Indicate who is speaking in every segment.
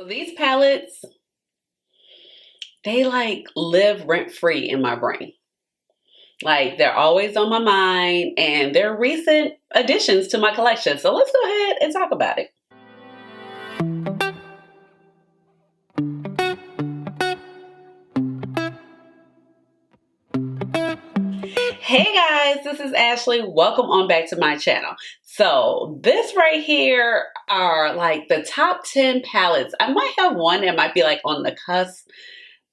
Speaker 1: So these palettes, they like live rent-free in my brain. Like they're always on my mind and they're recent additions to my collection. So let's go ahead and talk about it. Hey guys, this is Ashley. Welcome on back to my channel. So this right here are like the top 10 palettes. I might have one that might be like on the cusp,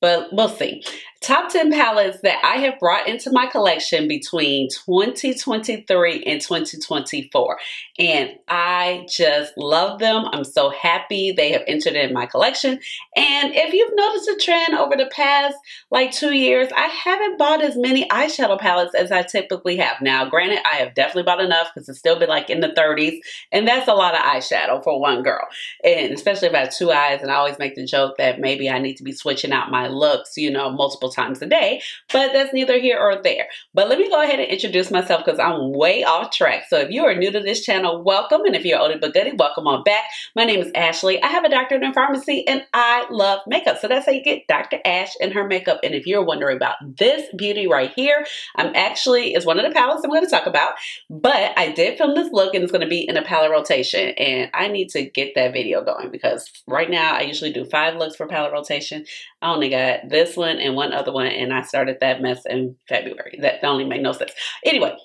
Speaker 1: but we'll see. Top 10 palettes that I have brought into my collection between 2023 and 2024. And I just love them. I'm so happy they have entered in my collection. And if you've noticed a trend over the past like 2 years, I haven't bought as many eyeshadow palettes as I typically have. Now, granted, I have definitely bought enough because it's still been like in the 30s. And that's a lot of eyeshadow for one girl. And especially if I have two eyes, and I always make the joke that maybe I need to be switching out my looks, you know, multiple times a day, but that's neither here or there. But let me go ahead and introduce myself because I'm way off track. So if you are new to this channel, welcome. And if you're oldie but goodie, welcome on back. My name is Ashley. I have a doctorate in pharmacy and I love makeup. So that's how you get Dr. Ash and her makeup. And if you're wondering about this beauty right here, it's one of the palettes I'm going to talk about, but I did film this look and it's going to be in a palette rotation. And I need to get that video going because right now I usually do 5 looks for palette rotation. I only got this one and one other one, and I started that mess in February. That only made no sense. Anyway.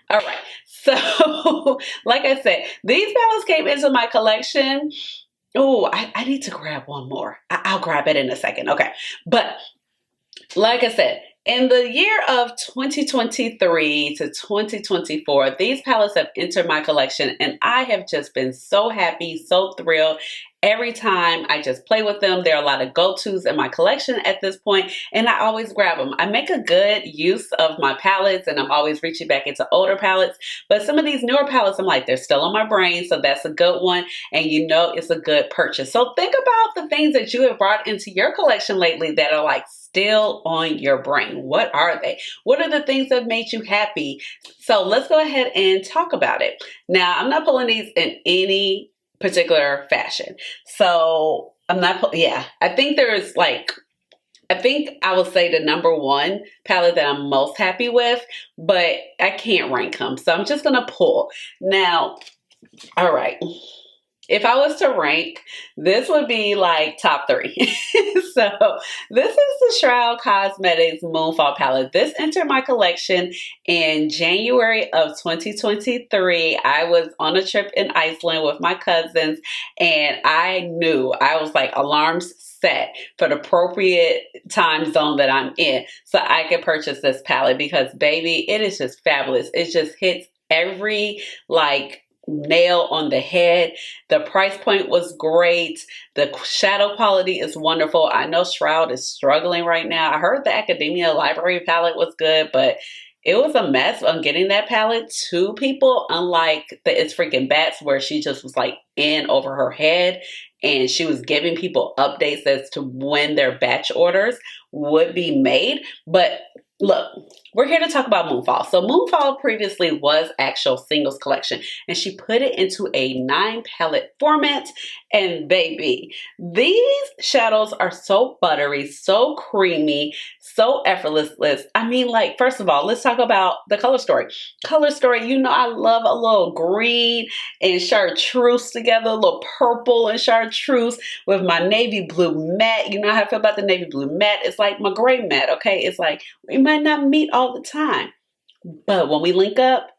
Speaker 1: All right. So, like I said, these palettes came into my collection. Oh, I need to grab one more. I'll grab it in a second. Okay. But, like I said, in the year of 2023 to 2024, these palettes have entered my collection, and I have just been so happy, so thrilled. Every time I just play with them, there are a lot of go-tos in my collection at this point, and I always grab them. I make a good use of my palettes, and I'm always reaching back into older palettes, but some of these newer palettes, I'm like, they're still on my brain, so that's a good one, and you know it's a good purchase. So think about the things that you have brought into your collection lately that are like still on your brain. What are they? What are the things that made you happy? So let's go ahead and talk about it. Now, I'm not pulling these in any particular fashion. So I think I will say the number one palette that I'm most happy with, but I can't rank them. So I'm just going to pull. Now, all right. If I was to rank, this would be like top 3. So this is the Shroud Cosmetics Moonfall palette. This entered my collection in January of 2023. I was on a trip in Iceland with my cousins, and I was like alarms set for the appropriate time zone that I'm in so I could purchase this palette because baby, it is just fabulous. It just hits every nail on the head. The price point was great. The shadow quality is wonderful. I know Shroud is struggling right now. I heard the Academia Library palette was good, but it was a mess on getting that palette to people, unlike the It's Freaking Bats where she just was like in over her head and she was giving people updates as to when their batch orders would be made. But look, we're here to talk about Moonfall. So Moonfall previously was actual singles collection, and she put it into a 9 palette format. And baby, these shadows are so buttery, so creamy, so effortless. I mean, like, first of all, let's talk about the color story. Color story, you know, I love a little green and chartreuse together, a little purple and chartreuse with my navy blue matte. You know how I feel about the navy blue matte? It's like my gray matte, okay? It's like we might not meet all the time, but when we link up,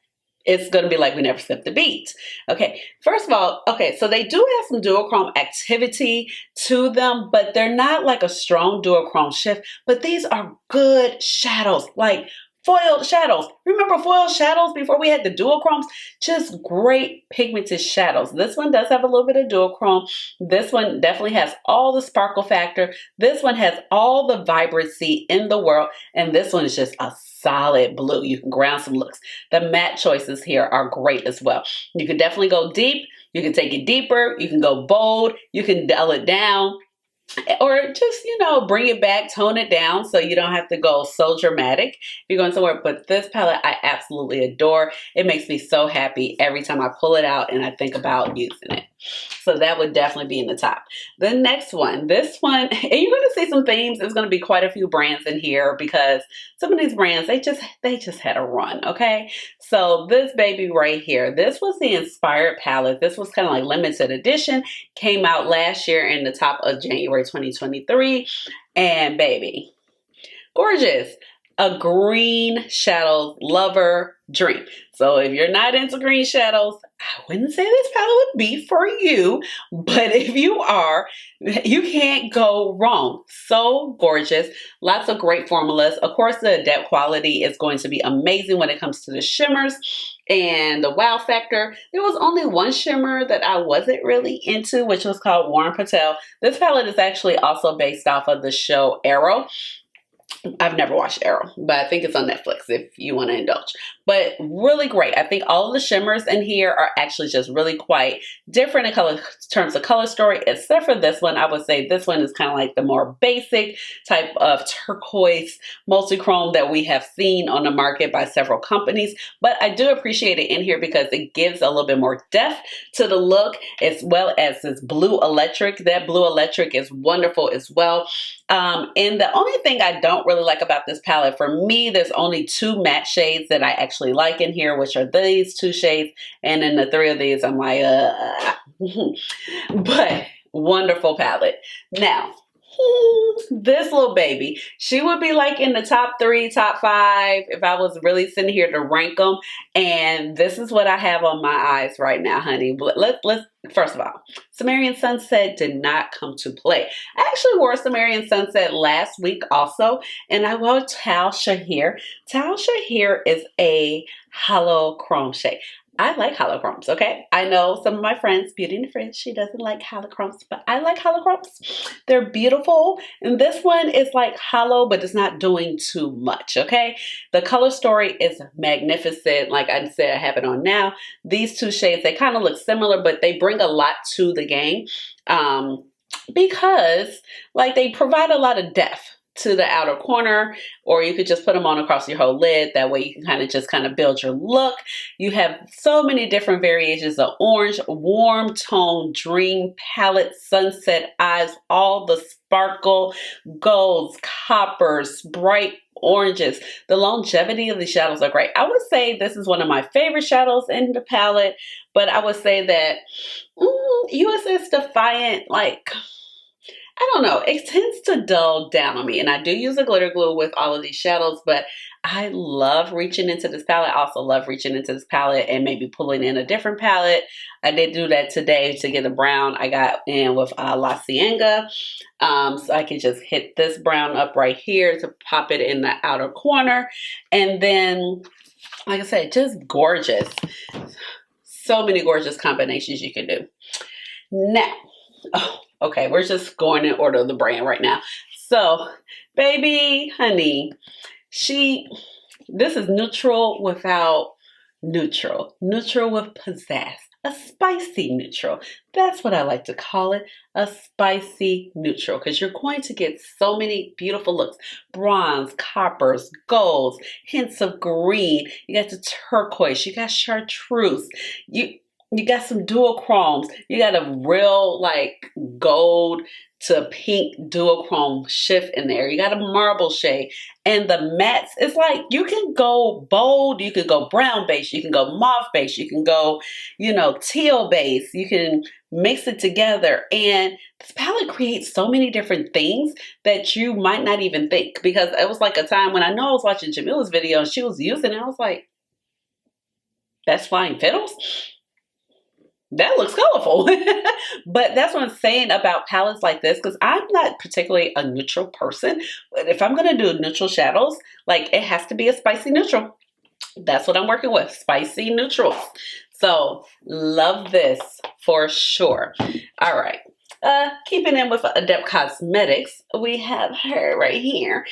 Speaker 1: it's going to be like we never skipped a beat. Okay, first of all, okay, so they do have some duochrome activity to them, but they're not like a strong duochrome shift, but these are good shadows, like foiled shadows. Remember foiled shadows before we had the duochromes? Just great pigmented shadows. This one does have a little bit of duochrome. This one definitely has all the sparkle factor. This one has all the vibrancy in the world. And this one is just a solid blue. You can ground some looks. The matte choices here are great as well. You can definitely go deep. You can take it deeper. You can go bold. You can dull it down. Or just, you know, bring it back, tone it down so you don't have to go so dramatic if you're going somewhere. But this palette I absolutely adore. It makes me so happy every time I pull it out and I think about using it. So that would definitely be in the top. The next one, this one, and you're going to see some themes. There's going to be quite a few brands in here because some of these brands, they just had a run, okay? So this baby right here, this was the Inspired palette. This was kind of like limited edition. Came out last year in the top of January 2023. And baby, gorgeous. A green shadow lover dream. So if you're not into green shadows, I wouldn't say this palette would be for you, but if you are, you can't go wrong. So gorgeous. Lots of great formulas. Of course, the Adept quality is going to be amazing when it comes to the shimmers and the wow factor. There was only one shimmer that I wasn't really into, which was called Warren Patel. This palette is actually also based off of the show Arrow. I've never watched Arrow, but I think it's on Netflix if you want to indulge. But really great. I think all of the shimmers in here are actually just really quite different in terms of color story, except for this one. I would say this one is kind of like the more basic type of turquoise multi-chrome that we have seen on the market by several companies. But I do appreciate it in here because it gives a little bit more depth to the look, as well as this blue electric. That blue electric is wonderful as well. And the only thing I don't really like about this palette, for me, there's only two matte shades that I actually like in here, which are these two shades. And then the three of these, I'm like, but wonderful palette. Now, this little baby, she would be like in the top 3, top 5 if I was really sitting here to rank them. And this is what I have on my eyes right now, honey. But let's first of all, Samaran Sunset did not come to play. I actually wore Samaran Sunset last week also, and I wore Tal Shahir. Tal Shahir is a hollow chrome shade. I like holochromes, okay? I know some of my friends, Beauty and the Friends, she doesn't like holochromes, but I like holochromes. They're beautiful. And this one is like hollow, but it's not doing too much, okay? The color story is magnificent. Like I said, I have it on now. These two shades, they kind of look similar, but they bring a lot to the game because like they provide a lot of depth to the outer corner, or you could just put them on across your whole lid. That way you can kind of build your look. You have so many different variations of orange, warm tone, dream palette, sunset eyes, all the sparkle, golds, coppers, bright oranges. The longevity of the shadows are great. I would say this is one of my favorite shadows in the palette, but I would say that USS Defiant, like, I don't know, it tends to dull down on me. And I do use a glitter glue with all of these shadows, but I love reaching into this palette. I also love reaching into this palette and maybe pulling in a different palette. I did do that today to get a brown. I got in with La Cienega. So I can just hit this brown up right here to pop it in the outer corner. And then, like I said, just gorgeous. So many gorgeous combinations you can do. Now, okay, we're just going in order of the brand right now. So, baby, honey, this is neutral without neutral. Neutral with pizzazz. A spicy neutral. That's what I like to call it. A spicy neutral. Because you're going to get so many beautiful looks. Bronze, coppers, golds, hints of green. You got the turquoise. You got chartreuse. You got some duochromes. You got a real like gold to pink duochrome shift in there. You got a marble shade. And the mattes, it's like you can go bold, you can go brown base, you can go mauve base, you can go, teal base. You can mix it together. And this palette creates so many different things that you might not even think. Because it was like a time when I know I was watching Jamila's video and she was using it. I was like, that's Flying Fiddles? That looks colorful. But that's what I'm saying about palettes like this, because I'm not particularly a neutral person. But if I'm going to do neutral shadows, like it has to be a spicy neutral. That's what I'm working with, spicy neutrals. So love this for sure. All right. Keeping in with Adept Cosmetics, we have her right here.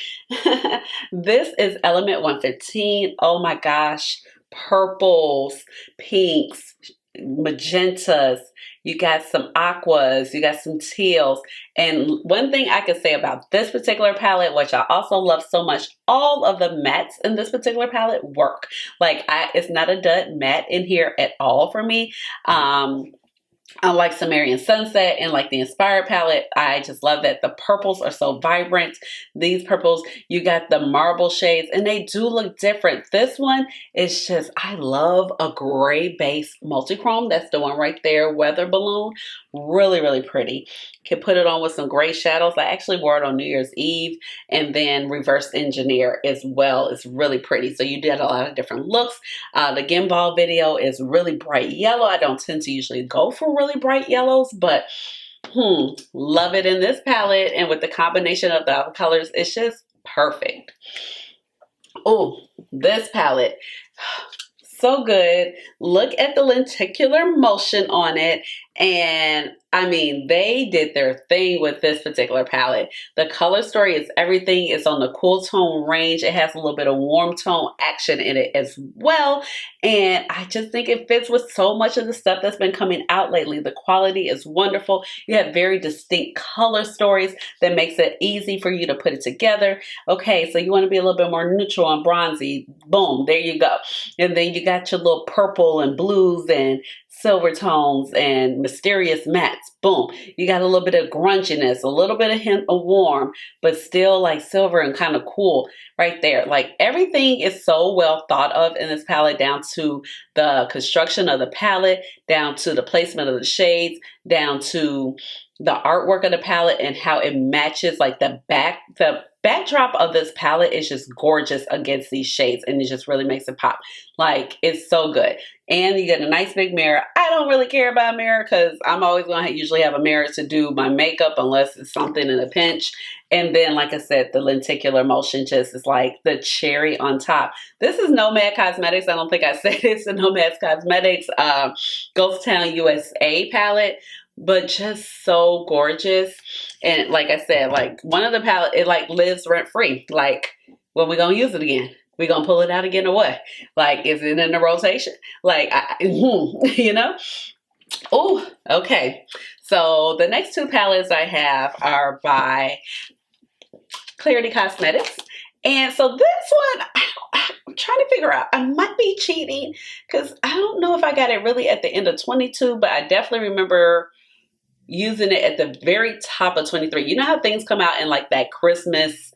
Speaker 1: This is Element 115. Oh my gosh. Purples, pinks, magentas, you got some aquas, you got some teals. And one thing I could say about this particular palette, which I also love so much, all of the mattes in this particular palette work. Like it's not a dud matte in here at all for me. Unlike Samaran Sunset and like the Inspired palette, I just love that the purples are so vibrant. These purples, you got the marble shades and they do look different. This one is just, I love a gray base multi-chrome. That's the one right there, Weather Balloon. Really, really pretty. Can put it on with some gray shadows. I actually wore it on New Year's Eve and then reverse engineer as well. It's really pretty. So you did a lot of different looks. The gimbal video is really bright yellow. I don't tend to usually go for really bright yellows, but love it in this palette. And with the combination of the other colors, it's just perfect. Oh, this palette. So good. Look at the lenticular motion on it. And I mean, they did their thing with this particular palette. The color story is everything. It's on the cool tone range. It has a little bit of warm tone action in it as well. And I just think it fits with so much of the stuff that's been coming out lately. The quality is wonderful. You have very distinct color stories that makes it easy for you to put it together. Okay, so you want to be a little bit more neutral and bronzy. Boom, there you go. And then you got your little purple and blues and silver tones and mysterious mattes. Boom. You got a little bit of grunginess, a little bit of hint of warm, but still like silver and kind of cool right there. Like everything is so well thought of in this palette, down to the construction of the palette, down to the placement of the shades, down to the artwork of the palette and how it matches like the backdrop of this palette is just gorgeous against these shades, and it just really makes it pop. Like, it's so good. And you get a nice big mirror. I don't really care about a mirror because I'm always going to usually have a mirror to do my makeup unless it's something in a pinch. And then, like I said, the lenticular motion just is like the cherry on top. This is Nomad Cosmetics. I don't think I said it's a Nomad Cosmetics Ghost Town USA palette. But just so gorgeous. And like I said, like one of the palette, it like lives rent free. Like, when we gonna use it again? We gonna pull it out again or what? Like, is it in the rotation? Like, you know? Oh, okay. So the next two palettes I have are by Klarity Kosmetics. And so this one, I'm trying to figure out, I might be cheating because I don't know if I got it really at the end of 22, but I definitely remember using it at the very top of 23. You know how things come out in like that Christmas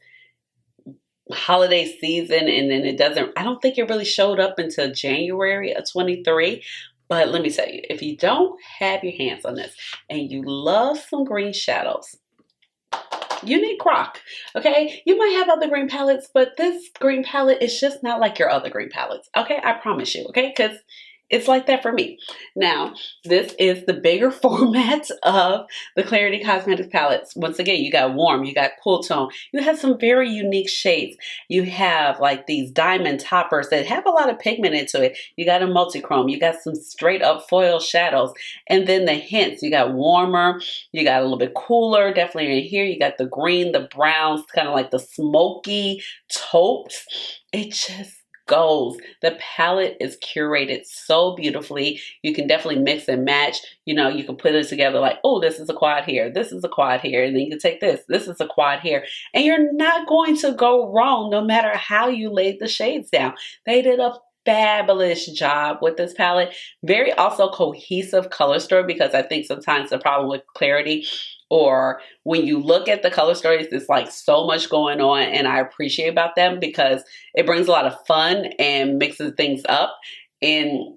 Speaker 1: holiday season and then it doesn't, I don't think it really showed up until January of 23. But let me tell you, if you don't have your hands on this and you love some green shadows, you need Croc, okay? You might have other green palettes, but this green palette is just not like your other green palettes, okay? I promise you, okay? Because it's like that for me. Now, this is the bigger format of the Klarity Cosmetics palettes. Once again, you got warm, you got cool tone. You have some very unique shades. You have like these diamond toppers that have a lot of pigment into it. You got a multi-chrome. You got some straight up foil shadows. And then the hints, you got warmer, you got a little bit cooler. Definitely in here, you got the green, the browns, kind of like the smoky taupes. It just goes. The palette is curated so beautifully. You can definitely mix and match. You know, you can put it together like, oh, this is a quad here. This is a quad here. And then you can take this. This is a quad here. And you're not going to go wrong no matter how you laid the shades down. They did a fabulous job with this palette. Very also cohesive color story, because I think sometimes the problem with Klarity, or when you look at the color stories, it's like so much going on, and I appreciate about them because it brings a lot of fun and mixes things up. And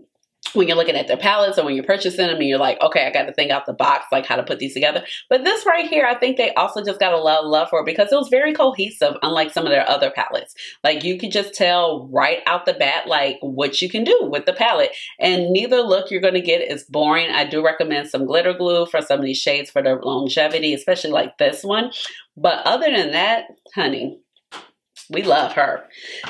Speaker 1: when you're looking at their palettes or when you're purchasing them and you're like, okay, I got to think out the box, like how to put these together. But this right here, I think they also just got a lot of love for it because it was very cohesive, unlike some of their other palettes. Like you could just tell right out the bat, like what you can do with the palette. And neither look you're going to get is boring. I do recommend some glitter glue for some of these shades for their longevity, especially like this one. But other than that, honey, we love her.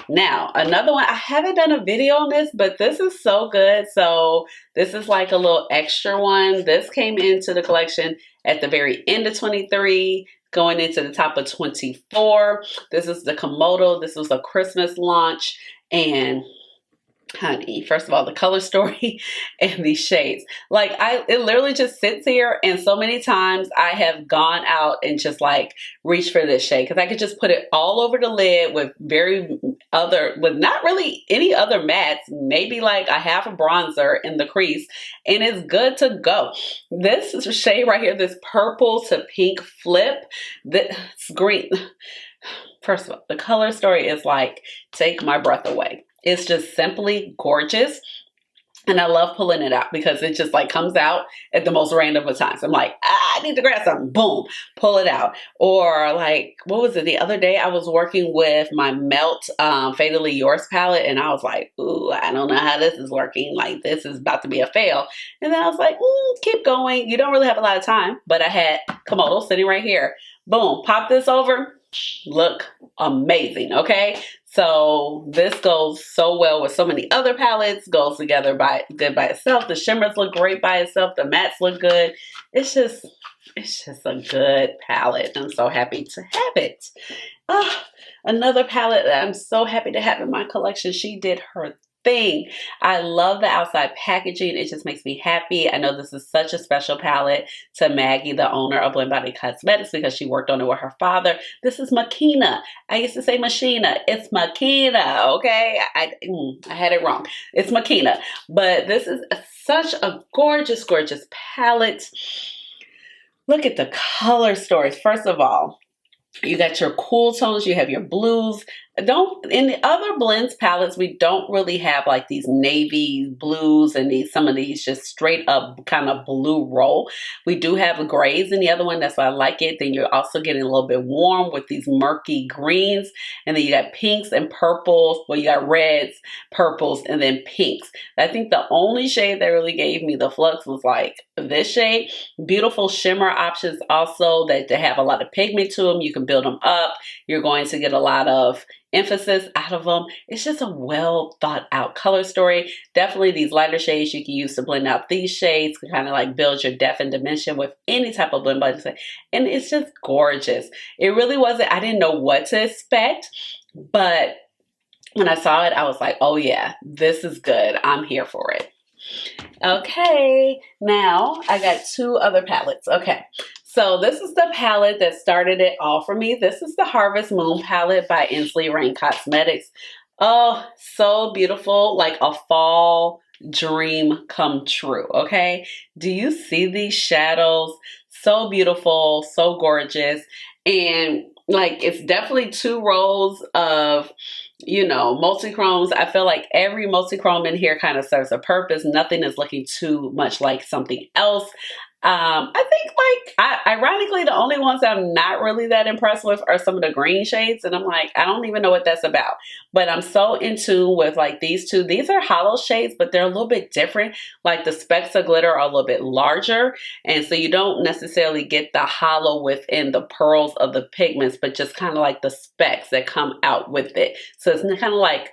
Speaker 1: Now, another one, I haven't done a video on this, but this is so good. So this is like a little extra one. This came into the collection at the very end of 23, going into the top of 24. This is the Komodo. This was a Christmas launch. And honey, first of all, the color story and these shades. Like it literally just sits here, and so many times I have gone out and just like reached for this shade because I could just put it all over the lid with with not really any other mattes, maybe like a half a bronzer in the crease, and it's good to go. This is a shade right here, this purple to pink flip, this green. First of all, the color story is like, take my breath away. It's just simply gorgeous. And I love pulling it out because it just like comes out at the most random of times. I'm like, I need to grab something. Boom, pull it out. Or like, what was it? The other day I was working with my Melt Fatally Yours palette, and I was like, ooh, I don't know how this is working. Like, this is about to be a fail. And then I was like, keep going. You don't really have a lot of time. But I had Komodo sitting right here. Boom, pop this over. Look amazing, okay? So this goes so well with so many other palettes, goes together good by itself. The shimmers look great by itself. The mattes look good. It's just a good palette. I'm so happy to have it. Another palette that I'm so happy to have in my collection. She did her thing. I love the outside packaging. It just makes me happy. I know this is such a special palette to Maggie, the owner of Blend Body Cosmetics, because she worked on it with her father. This is Makina. I used to say Machina. It's Makina, okay? I had it wrong. It's Makina. But this is such a gorgeous, gorgeous palette. Look at the color stories. First of all, you got your cool tones, you have your blues. In the other blends palettes, we don't really have like these navy blues and some of these just straight up kind of blue roll. We do have the grays in the other one, that's why I like it. Then you're also getting a little bit warm with these murky greens, and then you got pinks and purples. Well, you got reds, purples, and then pinks. I think the only shade that really gave me the flux was like this shade. Beautiful shimmer options also that they have a lot of pigment to them. You can build them up. You're going to get a lot of emphasis out of them. It's just a well thought out color story. Definitely these lighter shades you can use to blend out these shades to kind of like build your depth and dimension with any type of blend body. And it's just gorgeous. It really wasn't, I didn't know what to expect, but when I saw it, I was like, oh yeah, this is good. I'm here for it. Okay, now I got two other palettes. Okay, so this is the palette that started it all for me. This is the Harvest Moon palette by Ensley Reign Cosmetics. Oh, so beautiful, like a fall dream come true, okay? Do you see these shadows? So beautiful, so gorgeous, and like it's definitely two rows of, you know, multi-chromes. I feel like every multi-chrome in here kind of serves a purpose. Nothing is looking too much like something else. I think ironically, the only ones that I'm not really that impressed with are some of the green shades. And I'm like, I don't even know what that's about. But I'm so in tune with like these two. These are hollow shades, but they're a little bit different. Like the specks of glitter are a little bit larger. And so you don't necessarily get the hollow within the pearls of the pigments, but just kind of like the specks that come out with it. So it's kind of like,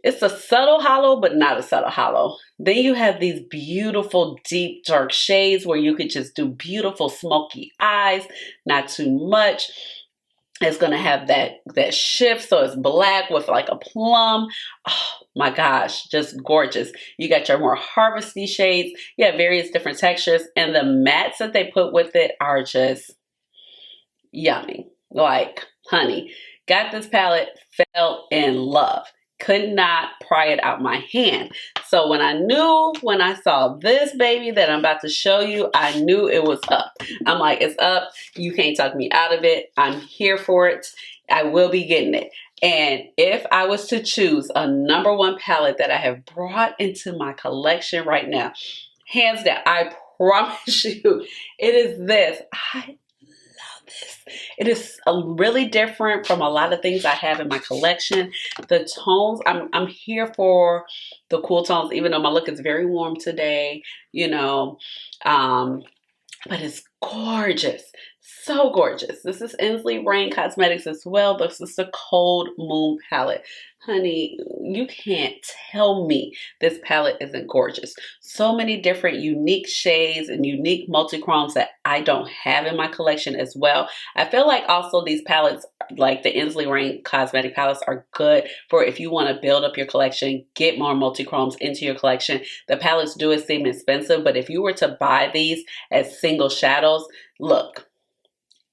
Speaker 1: it's a subtle hollow, but not a subtle hollow. Then you have these beautiful deep dark shades where you could just do beautiful smoky eyes, not too much. It's going to have that shift, so it's black with like a plum. Oh my gosh, just gorgeous. You got your more harvesty shades. You have various different textures, and the mattes that they put with it are just yummy. Like, honey, got this palette, fell in love. Could not pry it out my hand. So when I saw this baby that I'm about to show you, I knew it was up. I'm like, it's up. You can't talk me out of it. I'm here for it. I will be getting it. And if I was to choose a number one palette that I have brought into my collection right now, hands down, I promise you, it is this. I love this. It is really different from a lot of things I have in my collection. The tones, I'm here for the cool tones, even though my look is very warm today, you know, but it's gorgeous. So gorgeous. This is Ensley Reign Cosmetics as well. This is the Cold Moon palette. Honey, you can't tell me this palette isn't gorgeous. So many different unique shades and unique multi-chromes that I don't have in my collection as well. I feel like also these palettes, like the Ensley Reign cosmetic palettes, are good for if you want to build up your collection, get more multi-chromes into your collection. The palettes do seem expensive, but if you were to buy these as single shadows, look,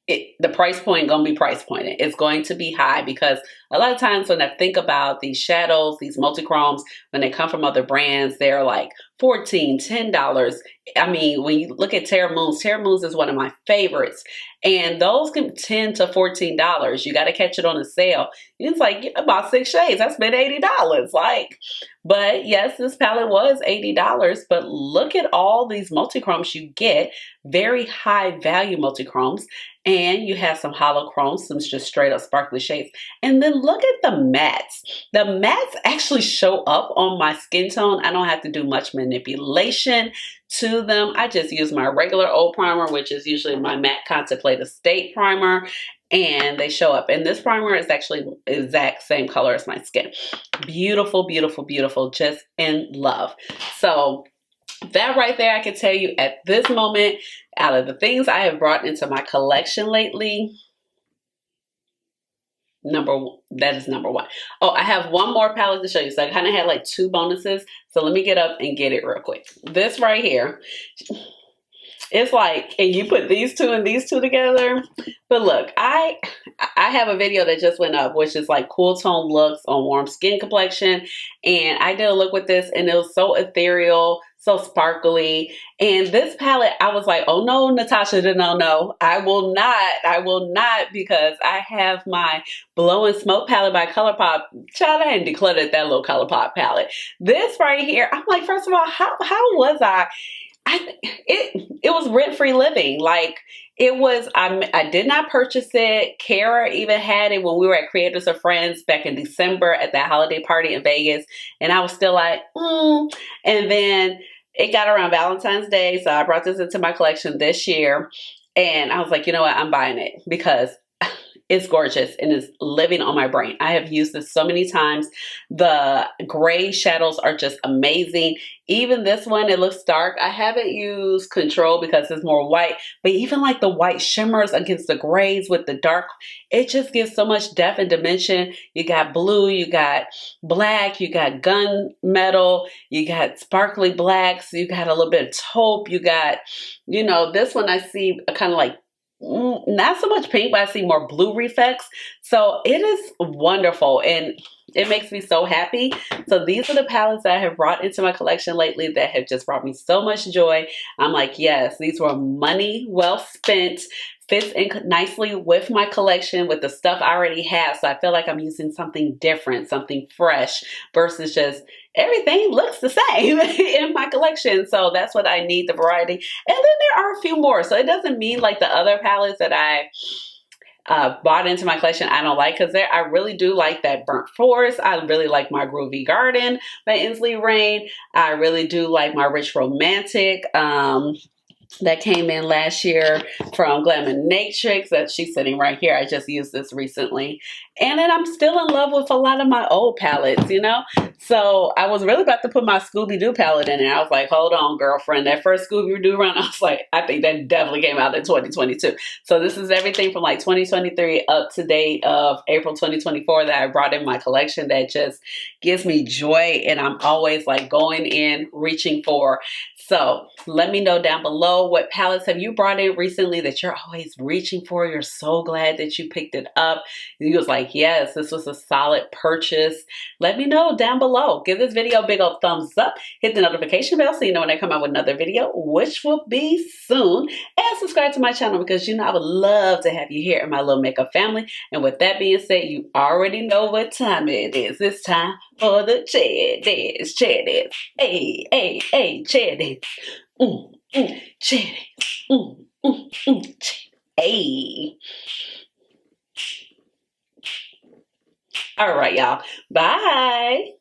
Speaker 1: the price point gonna be price pointed. It's going to be high because a lot of times when I think about these shadows, these multi-chromes, when they come from other brands, they're like $14, $10. I mean, when you look at Terra Moons is one of my favorites. And those can $10 to $14. You got to catch it on a sale. It's like about 6 shades. I spent $80. Like, but yes, this palette was $80. But look at all these multi-chromes you get. Very high value multi-chromes. And you have some hollow chromes, some just straight up sparkly shades. And then look at the mattes. The mattes actually show up on my skin tone. I don't have to do much manipulation to them. I just use my regular old primer, which is usually my matte Contemplative State primer, and they show up. And this primer is actually exact same color as my skin. Beautiful, beautiful, beautiful. Just in love. So that right there, I can tell you at this moment, out of the things I have brought into my collection lately, that is number one. Oh, I have one more palette to show you. So I kind of had like 2 bonuses. So let me get up and get it real quick. This right here, it's like, and you put these two and these two together. But look, I have a video that just went up, which is like cool tone looks on warm skin complexion. And I did a look with this and it was so ethereal, so sparkly. And this palette, I was like, oh no, Natasha, no, I will not, because I have my Blow and Smoke palette by ColourPop. Child, I hadn't decluttered that little ColourPop palette. This right here, I'm like, first of all, how was I? It was rent-free living. Like, it was, I did not purchase it. Kara even had it when we were at Creators of Friends back in December at that holiday party in Vegas. And I was still like, And then it got around Valentine's Day. So I brought this into my collection this year. And I was like, you know what? I'm buying it because it's gorgeous and it's living on my brain. I have used this so many times. The gray shadows are just amazing. Even this one, it looks dark. I haven't used Control because it's more white, but even like the white shimmers against the grays with the dark, it just gives so much depth and dimension. You got blue, you got black, you got gunmetal, you got sparkly blacks, you got a little bit of taupe, you got, you know, this one I see kind of like not so much pink, but I see more blue reflex. So it is wonderful and it makes me so happy. So these are the palettes that I have brought into my collection lately that have just brought me so much joy. I'm like, yes, these were money well spent. Fits in nicely with my collection, with the stuff I already have. So I feel like I'm using something different, something fresh versus just everything looks the same in my collection. So that's what I need, the variety. And then there are a few more. So it doesn't mean like the other palettes that I bought into my collection I don't like, because I really do like that Burnt Forest. I really like my Groovy Garden by Ensley Reign. I really do like my Rich Romantic that came in last year from Glaminatrix, that she's sitting right here. I just used this recently. And then I'm still in love with a lot of my old palettes, you know? So I was really about to put my Scooby-Doo palette in there. I was like, hold on, girlfriend. That first Scooby-Doo run, I was like, I think that definitely came out in 2022. So this is everything from like 2023 up to date of April 2024 that I brought in my collection that just gives me joy. And I'm always like going in, reaching for. So let me know down below, what palettes have you brought in recently that you're always reaching for? You're so glad that you picked it up. You was like, yes, this was a solid purchase. Let me know down below. Give this video a big old thumbs up. Hit the notification bell so you know when I come out with another video, which will be soon. And subscribe to my channel because you know I would love to have you here in my little makeup family. And with that being said, you already know what time it is. It's time for the chair dance. Chair dance. Hey, hey, hey, chair dance. Chair dance. Hey. All right, y'all. Bye.